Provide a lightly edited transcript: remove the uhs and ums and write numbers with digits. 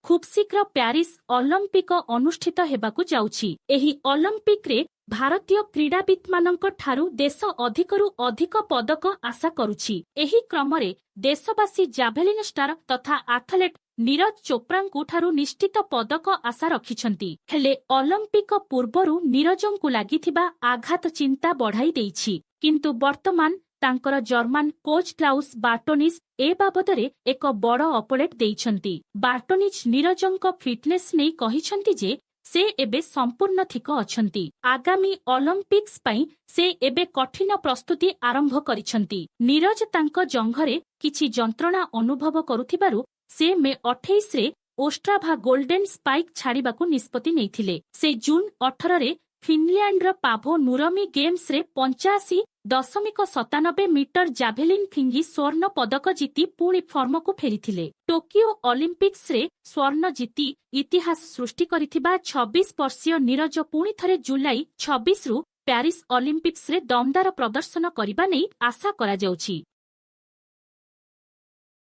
खूब शीघ्र Paris Olympic अनुष्ठित हेबाकु जाउछि। एही ओलंपिक रे भारतीय क्रीड़ाविद मानक ठारू देश अधिकरु अधिक पदक आशा करुछि। एही क्रमरे देशवासी जाभेलिन स्टार तथा एथलेट नीरज चोप्रांकु ठारू निश्चित पदक आशा रखिछंती। हेले ओलंपिक पूर्वरु नीरजंकु लागिथिबा आघात चिंता बढ़ाई देइछि। किंतु वर्तमान तांकर जर्मन कोच क्लाउस बार्टोनिस ए बाबदरे एक बड़ अपडेट देइछंती। बार्टोनिस नीरजंक फिटनेस नै कहिछंती जे से एबे संपूर्ण थिक अछंती। आगामी ओलंपिक्स पई से एबे कठिन प्रस्तुति आरंभ करिछंती। नीरज तांक जंघरे किछि जंत्रणा अनुभव करुथिबारु से मे 28 रे ओस्ट्राभा गोल्डन स्पाइक छाड़िबाकु निष्पत्ति नेइथिले। से जून 18 रे फिनलैंड पाभो नुरमी गेम्स रे 85.97 मीटर जाभेलिन फिंगी स्वर्ण पदक जीति पुणी फॉर्म को फेरिथिले। टोकियो ओलंपिक्स रे स्वर्ण जीति इतिहास सृष्टि करिथिबा 26 वर्षीय नीरज पुणी थरे जुलाई 26 रु प्यारिस ओलंपिक्स रे दमदार प्रदर्शन करिबा नै आशा करा जाउछि।